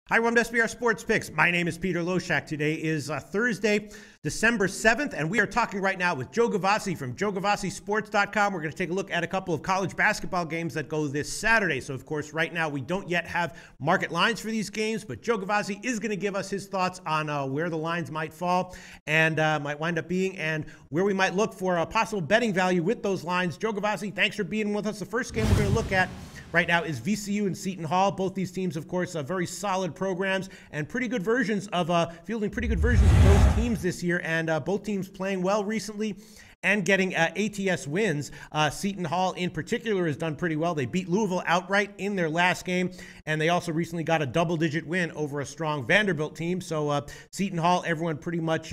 Hi, welcome to SBR Sports Picks. My name is Peter Loshak. Today is Thursday, December 7th, and we are talking right now with Joe Gavassi from JoeGavassiSports.com. We're going to take a look at a couple of college basketball games that go this Saturday. So, of course, right now we don't yet have market lines for these games, but Joe Gavassi is going to give us his thoughts on where the lines might fall and might wind up being and where we might look for a possible betting value with those lines. Joe Gavassi, thanks for being with us. The first game we're going to look at right now is VCU and Seton Hall. Both these teams, of course, are very solid programs and pretty good versions of fielding pretty good versions of those teams this year. And both teams playing well recently and getting ATS wins. Seton Hall in particular has done pretty well. They beat Louisville outright in their last game, and they also recently got a double-digit win over a strong Vanderbilt team. So Seton Hall, everyone pretty much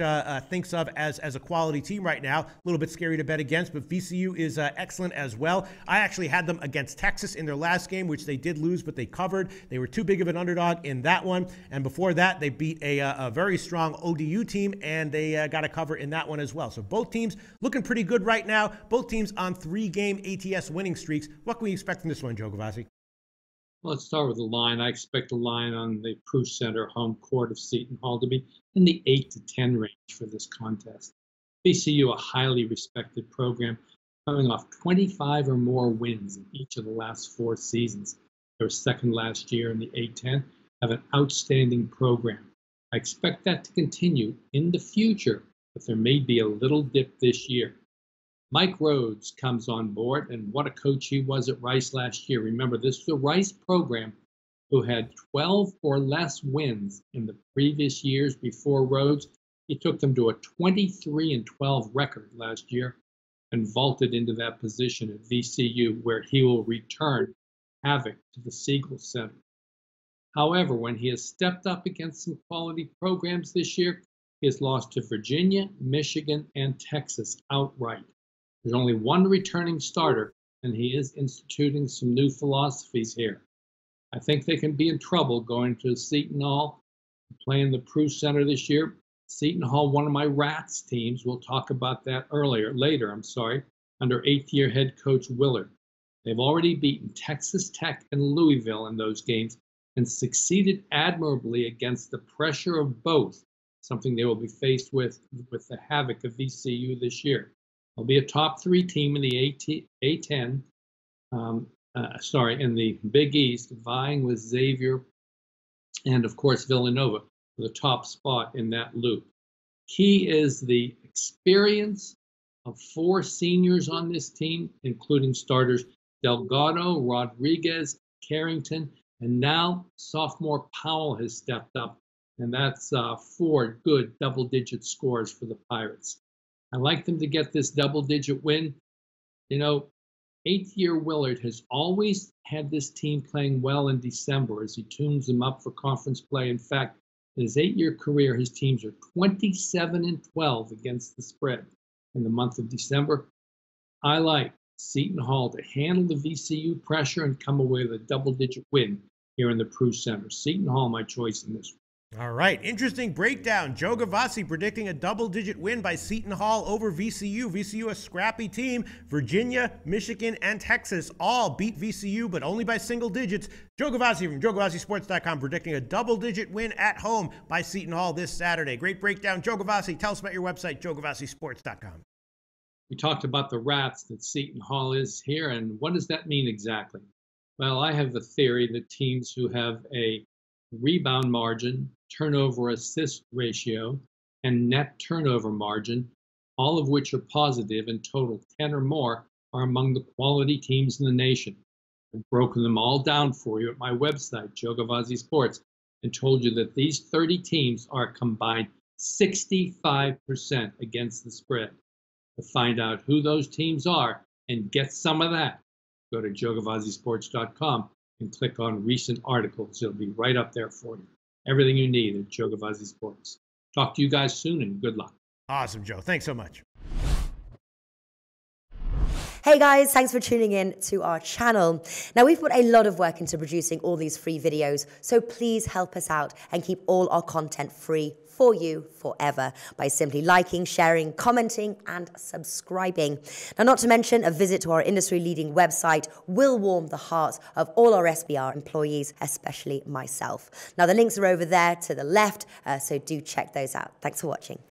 thinks of as a quality team right now. A little bit scary to bet against, but VCU is excellent as well. I actually had them against Texas in their last game, which they did lose, but they covered. They were too big of an underdog in that one, and before that, they beat a very strong ODU team, and they got a cover in that one as well. So both teams looking pretty good right now. Both teams on 3-game ATS winning streaks. What can we expect from this one, Joe Gavassi? Let's start with the line. I expect the line on the Prue Center home court of Seton Hall to be in the 8 to 10 range for this contest. VCU, a highly respected program, coming off 25 or more wins in each of the last 4 seasons. They were second last year in the A-10, have an outstanding program. I expect that to continue in the future, but there may be a little dip this year. Mike Rhodes comes on board, and what a coach he was at Rice last year. Remember, this is a Rice program who had 12 or less wins in the previous years before Rhodes. He took them to a 23-12 record last year and vaulted into that position at VCU, where he will return havoc to the Siegel Center. However, when he has stepped up against some quality programs this year, he has lost to Virginia, Michigan, and Texas outright. There's only one returning starter, and he is instituting some new philosophies here. I think they can be in trouble going to Seton Hall, playing the Prue Center this year. Seton Hall, one of my Rats teams, we'll talk about that later, under 8th-year head coach Willard. They've already beaten Texas Tech and Louisville in those games and succeeded admirably against the pressure of both, something they will be faced with the havoc of VCU this year. They'll be a top 3 team in the A10, in the Big East, vying with Xavier and, of course, Villanova for the top spot in that loop. Key is the experience of 4 seniors on this team, including starters Delgado, Rodriguez, Carrington, and now sophomore Powell has stepped up, and that's 4 good double-digit scores for the Pirates. I like them to get this double-digit win. You know, 8th-year Willard has always had this team playing well in December as he tunes them up for conference play. In fact, in his 8-year career, his teams are 27-12 against the spread in the month of December. I like Seton Hall to handle the VCU pressure and come away with a double-digit win here in the Prue Center. Seton Hall, my choice in this one. All right, interesting breakdown. Joe Gavassi predicting a double-digit win by Seton Hall over VCU. VCU, a scrappy team. Virginia, Michigan, and Texas all beat VCU, but only by single digits. Joe Gavassi from JoeGavassiSports.com predicting a double-digit win at home by Seton Hall this Saturday. Great breakdown. Joe Gavassi, tell us about your website, JoeGavassiSports.com. We talked about the Rats that Seton Hall is here, and what does that mean exactly? Well, I have the theory that teams who have a rebound margin, turnover assist ratio, and net turnover margin, all of which are positive and total 10 or more, are among the quality teams in the nation. I've broken them all down for you at my website, Joe Gavassi Sports, and told you that these 30 teams are combined 65% against the spread. To find out who those teams are and get some of that, go to JoeGavassiSports.com and click on recent articles. It'll be right up there for you. Everything you need at Joe Gavassi Sports. Talk to you guys soon, and good luck. Awesome, Joe. Thanks so much. Hey guys, thanks for tuning in to our channel. Now we've put a lot of work into producing all these free videos, so please help us out and keep all our content free for you forever by simply liking, sharing, commenting, and subscribing. Now, not to mention, a visit to our industry-leading website will warm the hearts of all our SBR employees, especially myself. Now, the links are over there to the left, so do check those out. Thanks for watching.